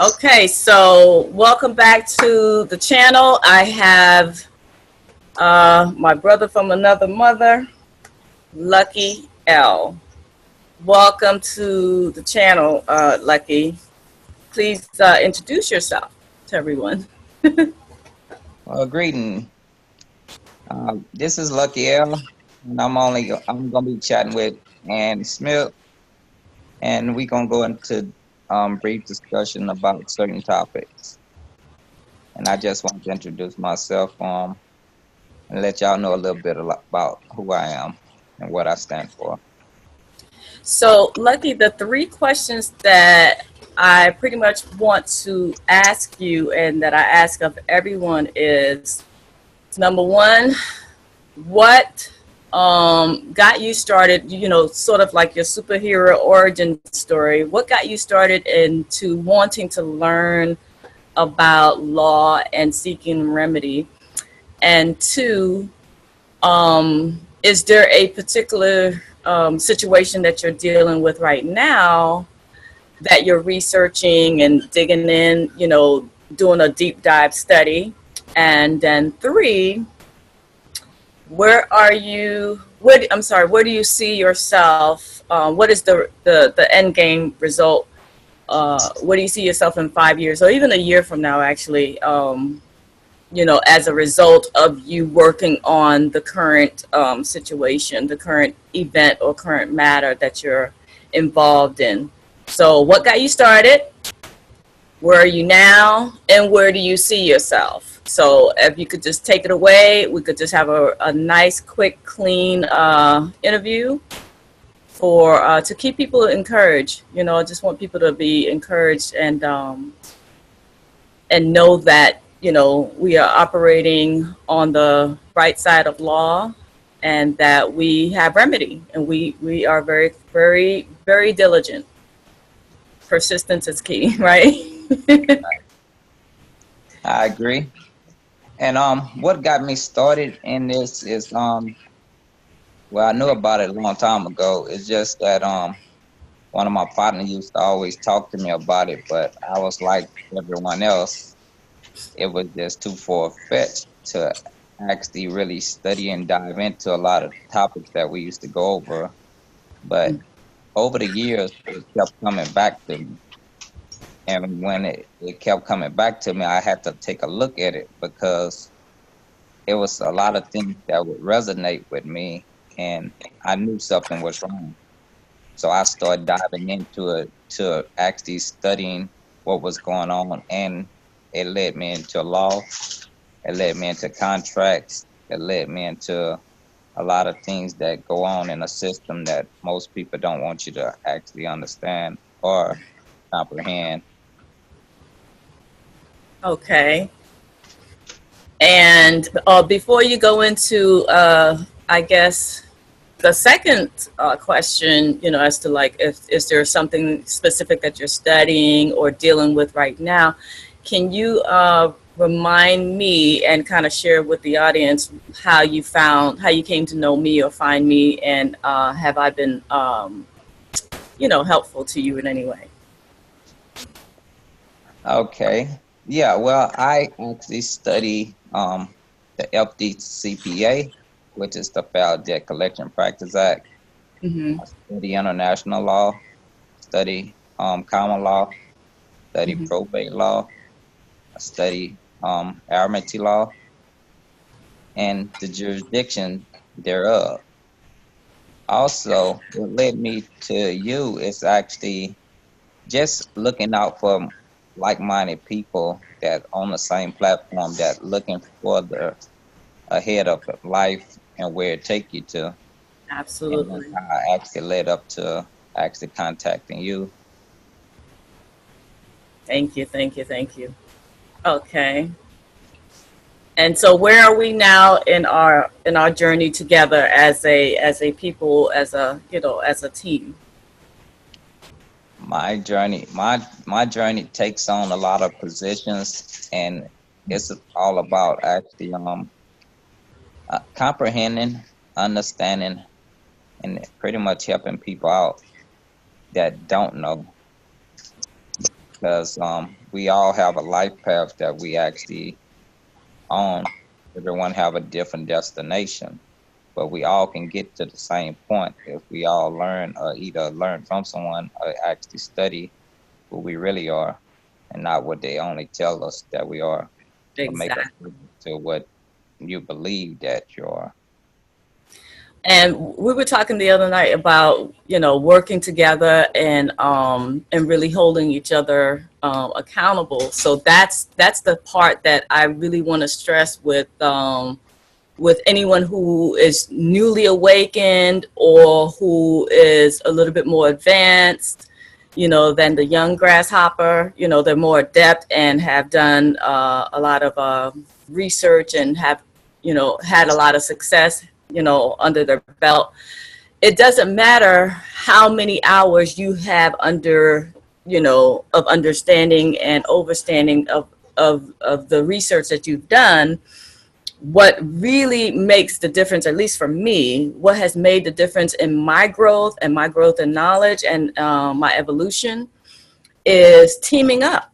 Okay, so welcome back to the channel. I have my brother from another mother, Lucky L. Welcome to the channel, Lucky. Please introduce yourself to everyone. Greeting. This is Lucky L, and I'm gonna be chatting with Ann Smith, and we're gonna go into brief discussion about certain topics. And I just want to introduce myself and let y'all know a little bit about who I am and what I stand for. So, Lucky, the three questions that I pretty much want to ask you and that I ask of everyone is number one, what got you started, sort of like your superhero origin story? What got you started into wanting to learn about law and seeking remedy? And two, is there a particular situation that you're dealing with right now that you're researching and digging in, doing a deep dive study? And then three, where do you see yourself? What is the end game result? Where do you see yourself in 5 years or even a year from now, actually, as a result of you working on the current situation, the current event or current matter that you're involved in? So what got you started? Where are you now? And where do you see yourself? So if you could just take it away, we could just have a nice, quick, clean interview for to keep people encouraged. I just want people to be encouraged and know that we are operating on the right side of law and that we have remedy, and we are very, very, very diligent. Persistence is key, right? I agree. And what got me started in this is well, I knew about it a long time ago. It's just that one of my partners used to always talk to me about it, but I was like everyone else. It was just too far-fetched to actually really study and dive into a lot of topics that we used to go over. But over the years, it kept coming back to me. And when it kept coming back to me, I had to take a look at it because it was a lot of things that would resonate with me, and I knew something was wrong. So I started diving into it to actually studying what was going on, and it led me into law. It led me into contracts. It led me into a lot of things that go on in a system that most people don't want you to actually understand or comprehend. Okay. And before you go into, I guess, the second question, as to like, if is there something specific that you're studying or dealing with right now, can you remind me and kind of share with the audience how you came to know me or find me, and have I been, helpful to you in any way? Okay. Yeah, well, I actually study the FDCPA, which is the Fair Debt Collection Practice Act. Mm-hmm. I study international law, study common law, study Mm-hmm. probate law, I study amity law, and the jurisdiction thereof. Also, what led me to you is actually just looking out for like-minded people that on the same platform that looking further ahead of life and where it take you to. And that's Absolutely. how I actually led up to actually contacting you. Thank you. Thank you. Thank you. Okay. And so where are we now in our journey together as a people, as a team? My journey takes on a lot of positions, and it's all about actually comprehending, understanding, and pretty much helping people out that don't know. because we all have a life path that we actually on. Everyone have a different destination, but we all can get to the same point if we all learn, or either learn from someone or actually study who we really are, and not what they only tell us that we are, or make us Exactly. to what you believe that you are. And we were talking the other night about, working together and really holding each other accountable. So that's the part that I really want to stress with anyone who is newly awakened or who is a little bit more advanced, than the young grasshopper. They're more adept and have done a lot of research and have, had a lot of success, under their belt. It doesn't matter how many hours you have under, of understanding and overstanding of the research that you've done. What really makes the difference, at least for me, what has made the difference in my growth and my growth in knowledge and my evolution is teaming up.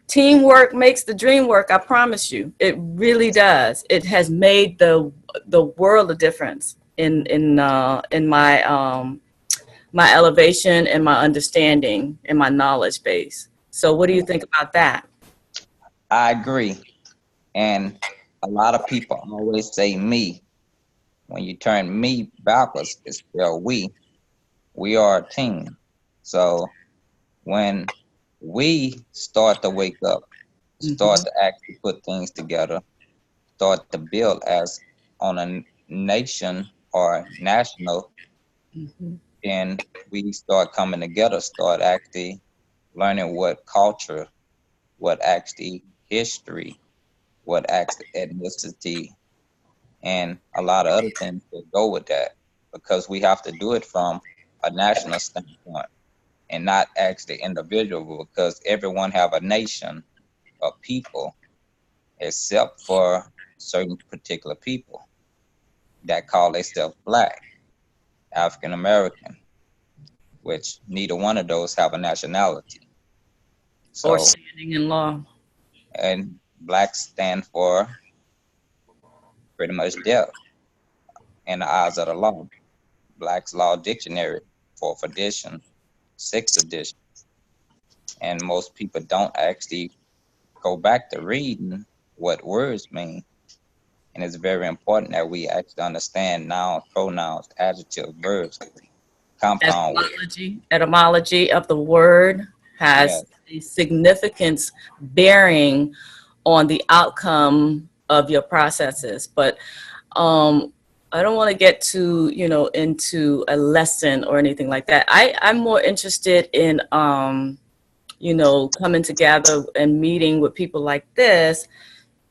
Teamwork makes the dream work. I promise you, it really does. It has made the world a difference in my elevation and my understanding and my knowledge base. So, what do you think about that? I agree, and a lot of people always say me. When you turn me backwards, it's spelled we. We are a team. So when we start to wake up, start Hmm. to actually put things together, start to build as on a nation or national, Hmm. then we start coming together, start actually learning what culture, what actually history, what actually ethnicity, and a lot of other things that go with that, because we have to do it from a national standpoint and not actually individual, because everyone have a nation of people except for certain particular people that call themselves black, African American, which neither one of those have a nationality. Or So, standing in law. and black stand for pretty much death in the eyes of the law. Black's Law Dictionary, fourth edition, sixth edition. And most people don't actually go back to reading what words mean. And it's very important that we actually understand nouns, pronouns, adjectives, verbs, compound words. Etymology of the word Yeah, has a significance bearing on the outcome of your processes. But um, I don't want to get too, into a lesson or anything like that. I'm more interested in, coming together and meeting with people like this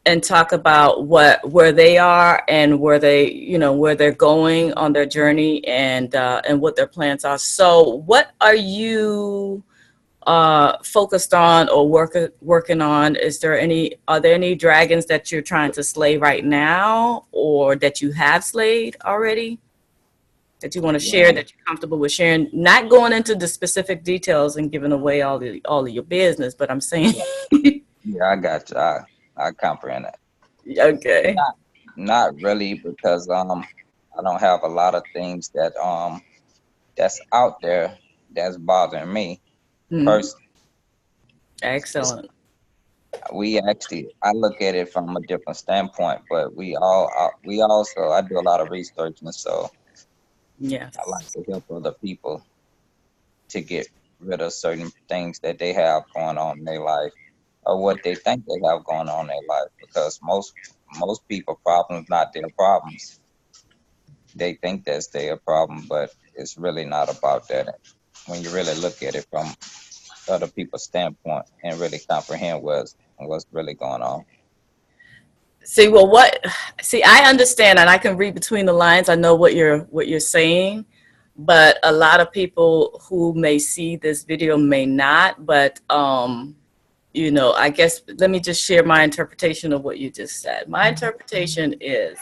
and talk about where they are and where they, where they're going on their journey and what their plans are. So what are you focused on or working on? Are there any dragons that you're trying to slay right now or that you have slayed already that you want to share, well, that you're comfortable with sharing, not going into the specific details and giving away all of your business, but I'm saying yeah, yeah, I got you. I comprehend that. okay. Not, not really, because I don't have a lot of things that that's out there that's bothering me Mhm. personally. Excellent. We actually, I look at it from a different standpoint, but we also, I do a lot of research, and so I like Yes. to help other people to get rid of certain things that they have going on in their life, or what they think they have going on in their life, because most people problems not their problems. They think that's their problem, but it's really not about that when you really look at it from other people's standpoint and really comprehend what's really going on. See, well, I understand and I can read between the lines. I know what you're saying, but a lot of people who may see this video may not. But I guess let me just share my interpretation of what you just said. My interpretation is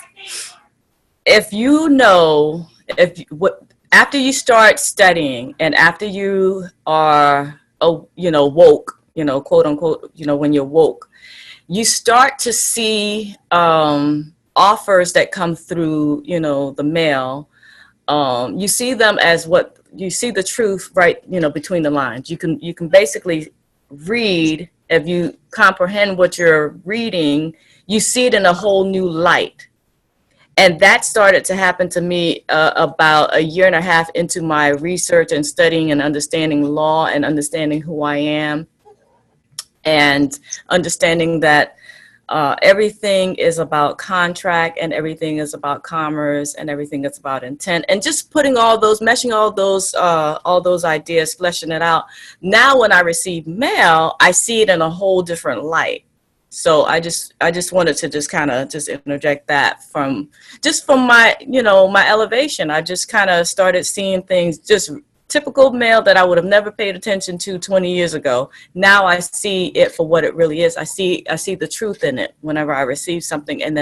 if you know if what after you start studying and after you are woke quote unquote, when you're woke, you start to see offers that come through, the mail. You see them as what you see the truth, right? Between the lines. You can basically read, if you comprehend what you're reading, you see it in a whole new light. And that started to happen to me about a year and a half into my research and studying and understanding law and understanding who I am, and understanding that everything is about contract, and everything is about commerce, and everything is about intent, and just putting all those, meshing all those ideas, fleshing it out. Now, when I receive mail, I see it in a whole different light. So I just wanted to just kind of just interject that from my, my elevation. I just kind of started seeing things, just typical mail that I would have never paid attention to 20 years ago. Now I see it for what it really is. I see the truth in it whenever I receive something, and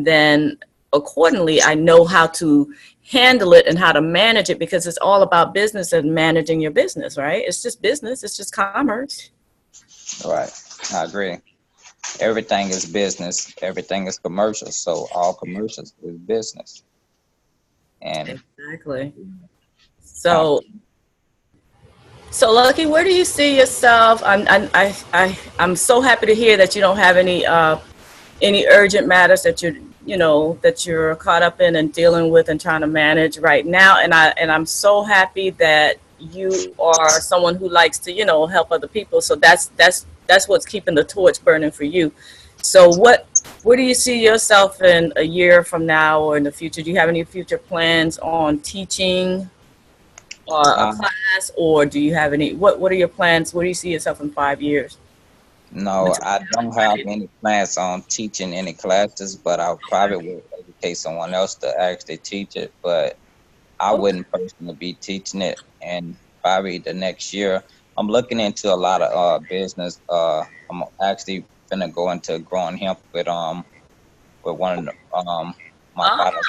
then accordingly I know how to handle it and how to manage it, because it's all about business and managing your business, right? It's just business, it's just commerce. Right. I agree. Everything is business. Everything is commercial. So all commercials is business. And Exactly. com- So Lucky, where do you see yourself? I'm so happy to hear that you don't have any urgent matters that you're caught up in and dealing with and trying to manage right now. And I'm so happy that you are someone who likes to, help other people. So that's what's keeping the torch burning for you. So where do you see yourself in a year from now or in the future? Do you have any future plans on teaching or a um, class, or do you have what are your plans? Where do you see yourself in 5 years? no, I don't have any plans on teaching any classes, but I probably would educate someone else to actually teach it. But I Okay. wouldn't personally be teaching it. And probably the next year, I'm looking into a lot of business. I'm actually finna go into growing hemp with one of my Ah, partners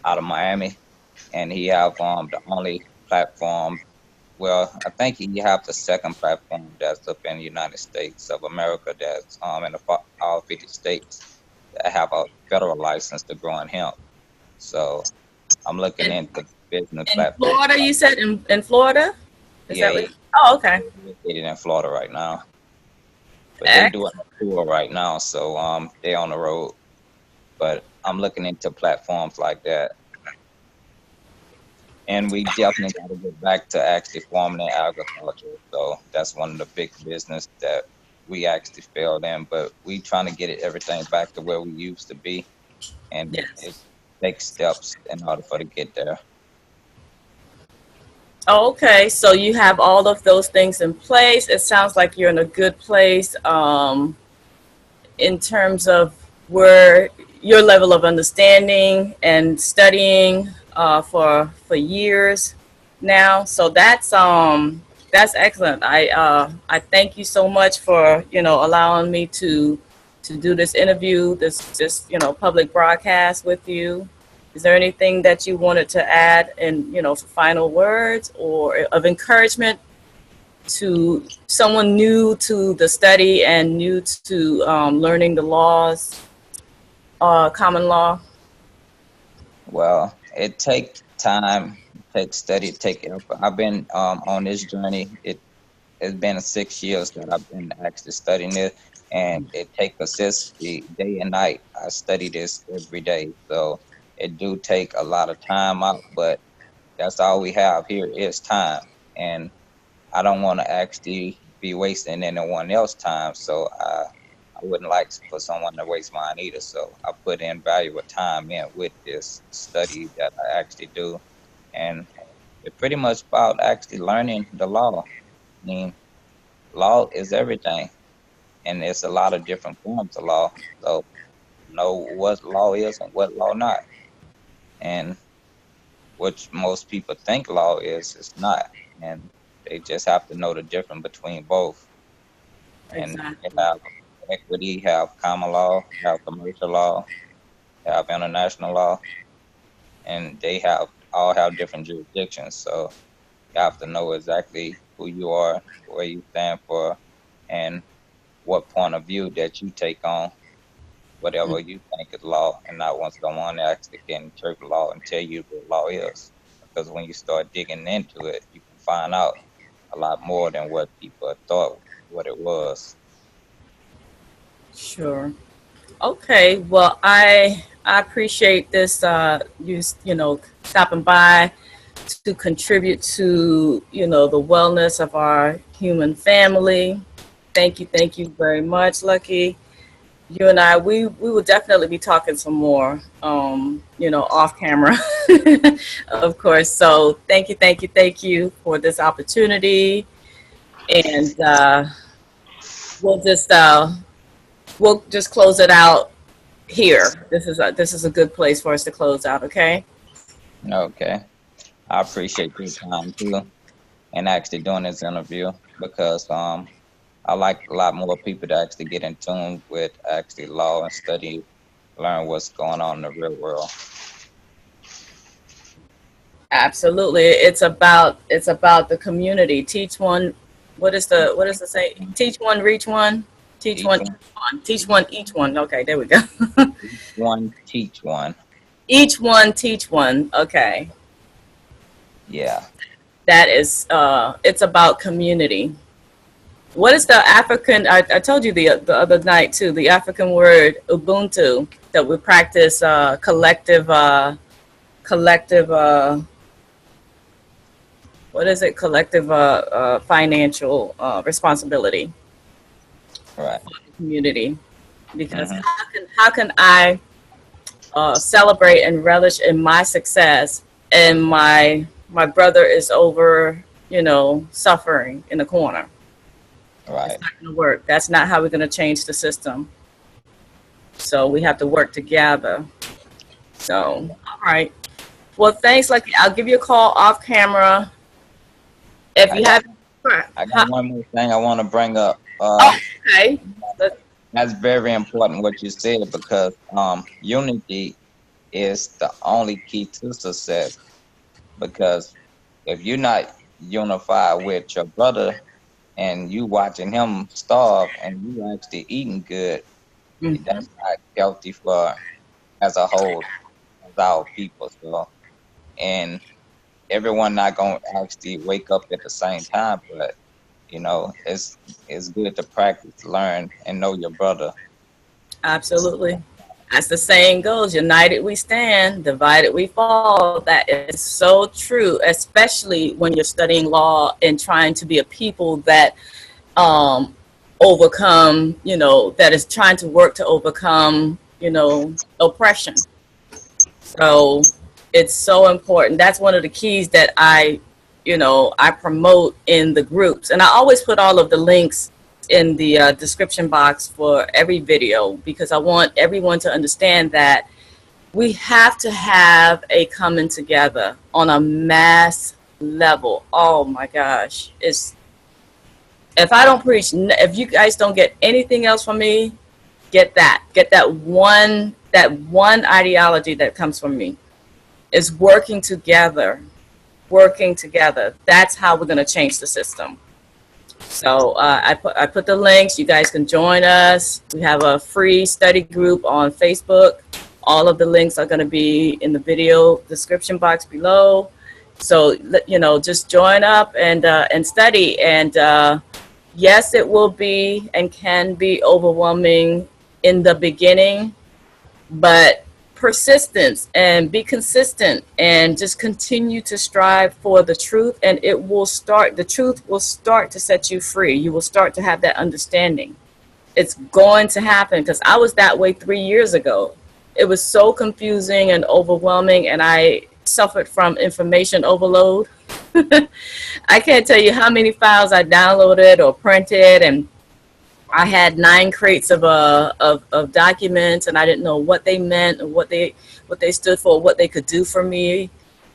out of Miami, and he have the only platform. Well, I think he have the second platform that's up in the United States of America, that's in all 50 states that have a federal license to growing hemp. So I'm looking in, into business in platforms. Florida, you said in Florida? Is Yeah, that what? Oh, okay. he's located in Florida right now, but they doing Excellent. a tour right now, so they on the road. But I'm looking into platforms like that, and we definitely got to get back to actually farming and agriculture. So that's one of the big business that we actually failed in, but we trying to get everything back to where we used to be, and it Yes. takes steps in order for to get there. Oh, okay. So you have all of those things in place. It sounds like you're in a good place in terms of where your level of understanding and studying for years now. So that's excellent. I thank you so much for allowing me to do this interview, this public broadcast with you. Is there anything that you wanted to add, and for final words or of encouragement to someone new to the study and new to learning the laws, common law? Well, it takes time, it takes study, it takes effort. I've been on this journey. It's been 6 years that I've been actually studying it, and it takes consistency day and night. I study this every day, so it do take a lot of time out, but that's all we have here is time, and I don't want to actually be wasting anyone else's time, so I wouldn't like for someone to waste mine either. So I put in valuable time in with this study that I actually do, and it's pretty much about actually learning the law. I mean, law is everything, and there's a lot of different forms of law. So know what law is and what law not, and which most people think law is, it's not, and they just have to know the difference between both. And they Exactly. have equity, have common law, have commercial law, have international law, and they have all have different jurisdictions. So you have to know exactly who you are, where you stand for, and what point of view that you take on whatever you think is law, and not want someone else to can interpret law and tell you what law is. Because when you start digging into it, you can find out a lot more than what people thought what it was. Sure. Okay. Well, I appreciate this. You know, stopping by to contribute to, you know, the wellness of our human family. Thank you very much, Lucky. You and I, we will definitely be talking some more, you know, off camera, of course. So thank you for this opportunity, and we'll just uh, we'll just close it out here. This is a good place for us to close out. Okay. Okay. I appreciate your time too, and actually doing this interview because I like a lot more people to actually get in tune with actually law and study, learn what's going on in the real world. Absolutely. It's about the community. Teach one. What is the say? Teach one, reach one. Teach Each one, one, each one. Teach one, each one. Okay, there we go. one teach one. Each one, teach one. Okay. Yeah. That is it's about community. What is the African I told you the other night too, the African word Ubuntu that we practice collective what is it? Collective financial responsibility Right. for the community. Because Hmm. how can I celebrate and relish in my success, and my brother is over, you know, suffering in the corner? It's Right. not going to work. That's not how we're going to change the system. So we have to work together. So, all right. Well, thanks. Like, I'll give you a call off camera if I you got have. I got one more thing I want to bring up. Oh, okay. That's very important what you said because unity is the only key to success. Because if you're not unified with your brother and you watching him starve and you actually eating good, Mhm. that's not healthy for as a whole as our people. So and everyone not gonna actually wake up at the same time, but it's good to practice, learn, and know your brother. Absolutely. As the saying goes, united we stand, divided we fall. That is so true, especially when you're studying law and trying to be a people that um, overcome, you know, that is trying to work to overcome, you know, oppression. So it's so important. That's one of the keys that you know, I promote in the groups. And I always put all of the links in the description box for every video because I want everyone to understand that we have to have a coming together on a mass level. Oh my gosh. If I don't preach, if you guys don't get anything else from me, get that one ideology that comes from me is working together. That's how we're going to change the system. So I put the links. You guys can join us. We have a free study group on Facebook. All of the links are going to be in the video description box below. So you know, just join up and study. And yes, it will be and can be overwhelming in the beginning, but persistence and be consistent and just continue to strive for the truth, and the truth will start to set you free. You will start to have that understanding. It's going to happen because I was that way 3 years ago. It was so confusing and overwhelming, and I suffered from information overload. I can't tell you how many files I downloaded or printed, and I had 9 crates of documents, and I didn't know what they meant or what they stood for, what they could do for me,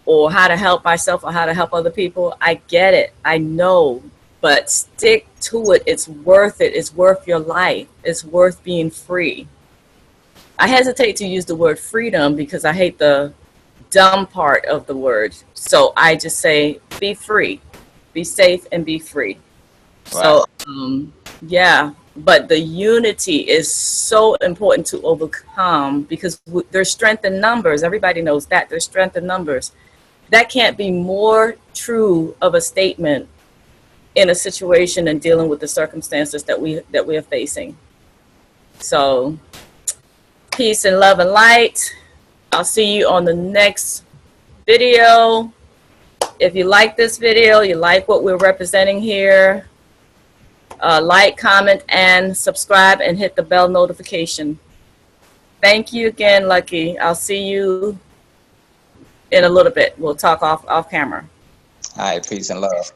or how to help myself or how to help other people. I get it, I know, but stick to it. It's worth it. It's worth your life. It's worth being free. I hesitate to use the word freedom because I hate the dumb part of the word. So I just say be free. be safe, and be free. Right. So, yeah, but the unity is so important to overcome because there's strength in numbers. Everybody knows that there's strength in numbers. That can't be more true of a statement in a situation and dealing with the circumstances that we are facing. So, peace and love and light. I'll see you on the next video. If you like this video, you like what we're representing here, like, comment, and subscribe, and hit the bell notification. Thank you again, Lucky. I'll see you in a little bit. We'll talk off camera. All right, peace and love.